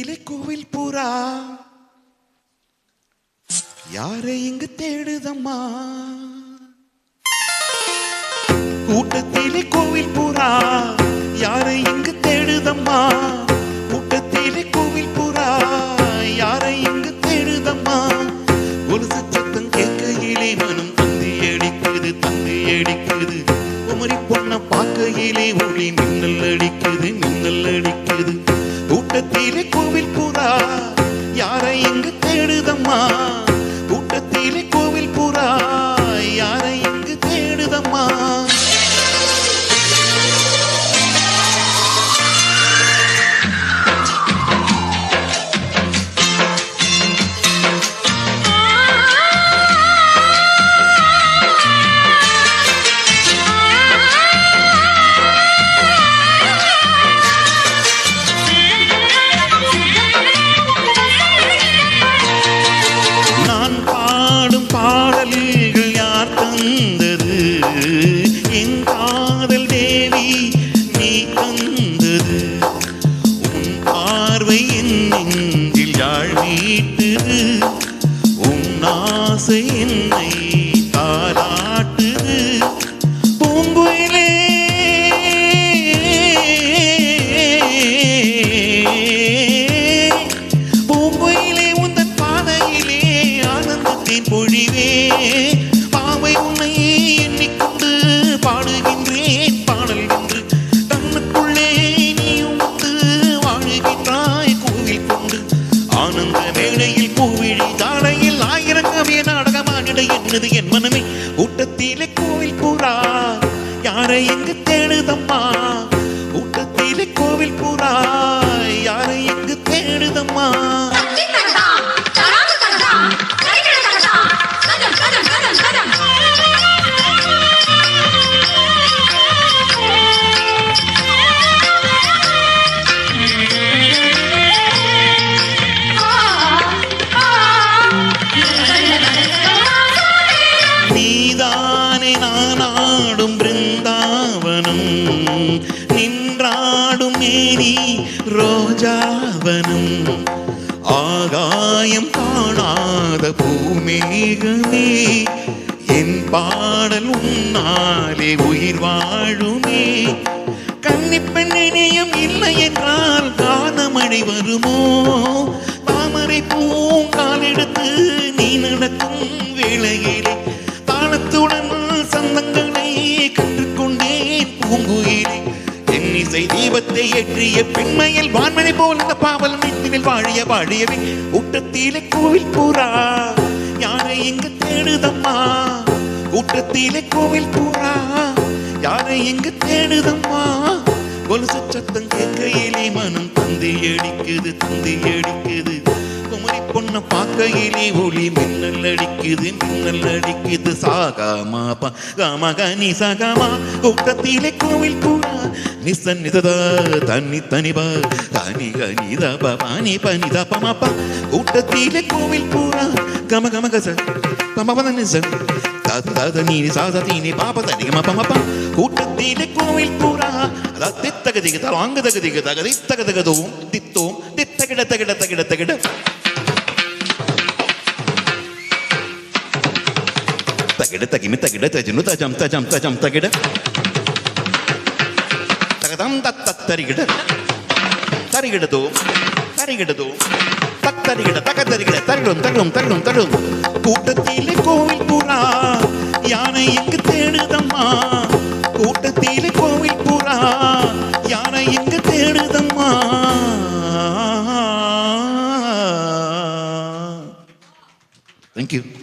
கூட்டத்திலே கோவில் புறா யாரை இங்கு தேடுதம்மா கூட்டத்திலே கோவில் புறா யாரை இங்கு தேடுதம்மா கூட்டத்திலே கோவில் புறா யாரை இங்கு தேடுதம்மா கொலுசு சத்தம் கேட்கையிலே மனம் தந்தி அடிக்குது உமரி பொண்ண பார்க்கையிலே ஒளி மின்னல் அடிக்குது கூட்டத்திலே கோவில் புறா யாரை இங்கு தேடுதம்மா கூட்டத்திலே கோவில் புறா யாரை இங்கு தேடுதம்மா பாடல்கள் யார் தந்தது என் காதல் தேவி நீ தந்தது உன் பார்வை என் நெஞ்சில் யாழ் மீட்டுது உன் ஆசை என்னை தாலாட்டுது பூங்குயிலே உந்தன் பாதையிலே ஆனந்தத்தின் பொழிவே பாவை உன்னை எண்ணிக்கொண்டு பாடுகின்றேன் பாடல் என்று தன்னுக்குள்ளே நீயும் வந்து வாழுகின்றாய் கோவில் கொண்டு ஆனந்த வேளையில் பூவிழி தாளையில் ஆயிரம் கவிய நாடகமானிட என்னது என் மனமே கூட்டத்திலே கோவில் புறா யாரை எங்கு தேடுதம்மா கூட்டத்திலே கோவில் புறா யாரை எங்கு தேடுதம்மா நீதானே நானாடும் பிருந்தாவனம் நின்றாடும் மேனி ரோஜாவனம் ஆகாயம் காணாத பூமேகமே என் பாடல் உன்னாலே உயிர் வாழுமே கன்னிப்பெண் இணையம் இல்லை என்றால் காணமழை வருமோ தாமரை பூங்கால் எடுத்து நீ நடக்கும் வேளையிலே தாளத்துடன் சந்தங்களை கற்றுக்கொண்டேன் பூங்குயிலே என் இசை தீபத்தை ஏற்றிய பெண்மையில் வான்மழை போல் இந்த பாவல் நெத்தினில் வாழியவே கூட்டத்திலே கோவில் புறா யாரை இங்கு தேடுதம்மா கூட்டத்திலே கோவில் புறா யாரை இங்கு தேடுதம்மா கொலுசு சத்தம் கேட்கையிலே மனம் தந்தி அடிக்குது குமரி பொண்ண பார்க்கையிலே ஒளி மின்னல் அடிக்குது சாகாமா கமகனி சகமா கூட்டத்திலே கோவில் புறா நிசன் நிததா தனி தனிபா தனி கனித பனி பனித பமப்பா கூட்டத்திலே கோவில் புறா கம கம கச பமபன நிச தத நீ சாததீனி பாபதடி கமபமப்பா கூட்டத்திலே கோவில் புறா தித்தகதிக தவாங்கதகதிக தகதித்தகதகதோம் தித்தோம் தித்தகிட தகிட தகிட தகிட தகிட தகிமி தகிட தஜனு தஜம் தஜம் தஜம் தகிட தகதம் தத்தரிகிட தரிகிடதோ தத்தரிகிட தகதரிகிட தருடும் கூட்டத்திலே கோவில் புறா யானை எங்கு தேடுதம்மா கூட்டத்திலே கோவில் புறா யானை எங்கு தேடுதம்மா Thank you.